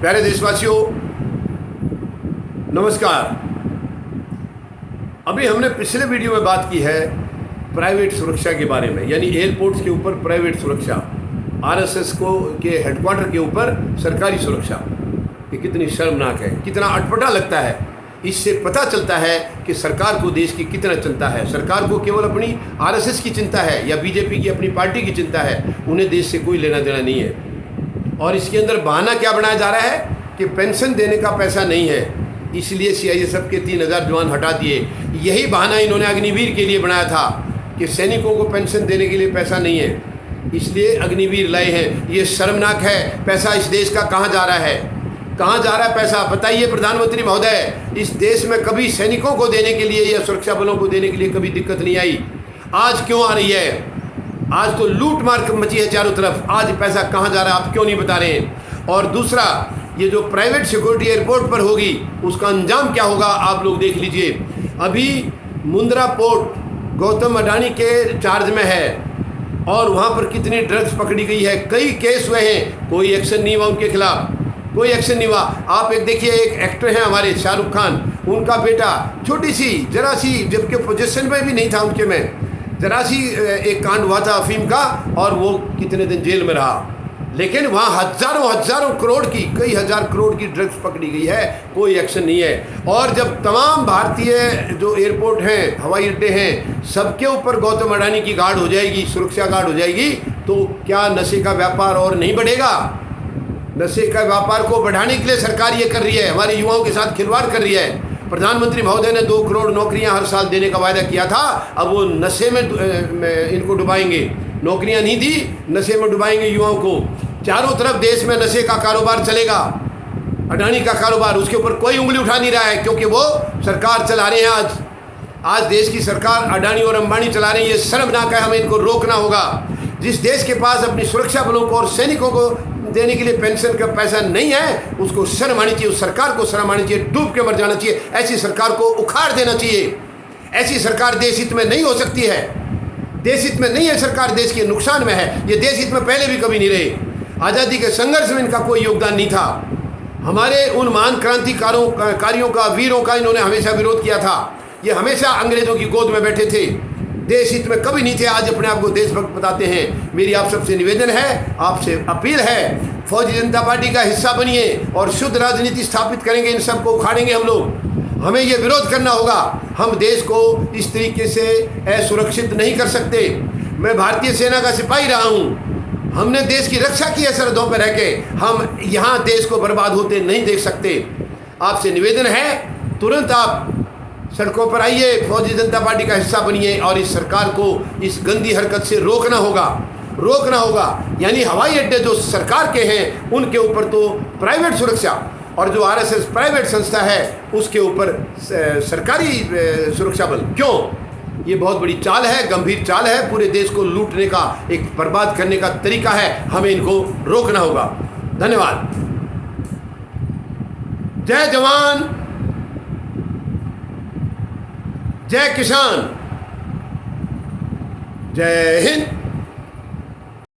प्यारे देशवासियों, नमस्कार। अभी हमने पिछले वीडियो में बात की है प्राइवेट सुरक्षा के बारे में, यानी एयरपोर्ट्स के ऊपर प्राइवेट सुरक्षा, आरएसएस को के हेडक्वार्टर के ऊपर सरकारी सुरक्षा। ये कितनी शर्मनाक है, कितना अटपटा लगता है। इससे पता चलता है कि सरकार को देश की कितना चिंता है। सरकार को केवल अपनी आरएसएस की चिंता है या बीजेपी की अपनी पार्टी की चिंता है, उन्हें देश से कोई लेना देना नहीं है। और इसके अंदर बहाना क्या बनाया जा रहा है कि पेंशन देने का पैसा नहीं है, इसलिए सीआईएसएफ के 3000 जवान हटा दिए। यही बहाना इन्होंने अग्निवीर के लिए बनाया था कि सैनिकों को पेंशन देने के लिए पैसा नहीं है, इसलिए अग्निवीर लाए हैं। ये शर्मनाक है। पैसा इस देश का कहाँ जा रहा है, कहाँ जा रहा है पैसा? बताइए प्रधानमंत्री महोदय। इस देश में कभी सैनिकों को देने के लिए या सुरक्षा बलों को देने के लिए कभी दिक्कत नहीं आई, आज क्यों आ रही है? आज तो लूट मार मची है चारों तरफ। आज पैसा कहाँ जा रहा है, आप क्यों नहीं बता रहे हैं? और दूसरा, ये जो प्राइवेट सिक्योरिटी एयरपोर्ट पर होगी उसका अंजाम क्या होगा, आप लोग देख लीजिए। अभी मुंद्रा पोर्ट गौतम अडानी के चार्ज में है और वहाँ पर कितनी ड्रग्स पकड़ी गई है, कई केस हुए हैं, कोई एक्शन नहीं हुआ उनके खिलाफ, कोई एक्शन नहीं हुआ। आप एक देखिए, एक एक्टर हैं हमारे शाहरुख खान, उनका बेटा छोटी सी जरा सी, जबकि पोजीशन में भी नहीं था उनके में, जरा सी एक कांड हुआ था अफीम का और वो कितने दिन जेल में रहा। लेकिन वहाँ हजारों करोड़ की, कई हजार करोड़ की ड्रग्स पकड़ी गई है, कोई एक्शन नहीं है। और जब तमाम भारतीय जो एयरपोर्ट हैं, हवाई अड्डे हैं, सबके ऊपर गौतम अडानी की गार्ड हो जाएगी, सुरक्षा गार्ड हो जाएगी, तो क्या नशे का व्यापार और नहीं बढ़ेगा? नशे का व्यापार को बढ़ाने के लिए सरकार ये कर रही है, हमारे युवाओं के साथ खिलवाड़ कर रही है। प्रधानमंत्री महोदय ने 2 करोड़ नौकरियां हर साल देने का वायदा किया था, अब वो नशे में इनको डुबाएंगे। नौकरियां नहीं दी, नशे में डुबाएंगे युवाओं को। चारों तरफ देश में नशे का कारोबार चलेगा, अडानी का कारोबार, उसके ऊपर कोई उंगली उठा नहीं रहा है क्योंकि वो सरकार चला रहे हैं। आज देश की सरकार अडानी और अंबानी चला रहे हैं। ये शर्मनाक है, हमें इनको रोकना होगा। जिस देश के पास अपनी सुरक्षा बलों को और सैनिकों को देने के लिए पेंशन का पैसा नहीं है, उसको शर्म आनी चाहिए, उस सरकार को शर्म आनी चाहिए, डूब के मर जाना चाहिए। ऐसी सरकार को उखाड़ देना चाहिए। ऐसी सरकार देश हित में नहीं हो सकती है। देश हित में नहीं है सरकार, देश के नुकसान में है। ये देश हित में पहले भी कभी नहीं रहे। आज़ादी के संघर्ष में इनका कोई योगदान नहीं था। हमारे उन महान क्रांतिकारियों का, वीरों का इन्होंने हमेशा विरोध किया था। ये हमेशा अंग्रेजों की गोद में बैठे थे, देश हित में कभी नहीं थे। आज अपने आप को देशभक्त बताते हैं। मेरी आप सबसे निवेदन है, आपसे अपील है, फौजी जनता पार्टी का हिस्सा बनिए और शुद्ध राजनीति स्थापित करेंगे। इन सबको उखाड़ेंगे हम लोग। हमें ये विरोध करना होगा। हम देश को इस तरीके से असुरक्षित नहीं कर सकते। मैं भारतीय सेना का सिपाही रहा हूँ, हमने देश की रक्षा की है सरहदों पर रह के। हम यहाँ देश को बर्बाद होते नहीं देख सकते। आपसे निवेदन है, तुरंत आप सड़कों पर आइए, फौजी जनता पार्टी का हिस्सा बनिए और इस सरकार को इस गंदी हरकत से रोकना होगा। यानी हवाई अड्डे जो सरकार के हैं उनके ऊपर तो प्राइवेट सुरक्षा, और जो आरएसएस प्राइवेट संस्था है उसके ऊपर सरकारी सुरक्षा बल। क्यों? ये बहुत बड़ी चाल है, गंभीर चाल है, पूरे देश को लूटने का, एक बर्बाद करने का तरीका है। हमें इनको रोकना होगा। धन्यवाद। जय जवान, जय किसान, जय हिंद।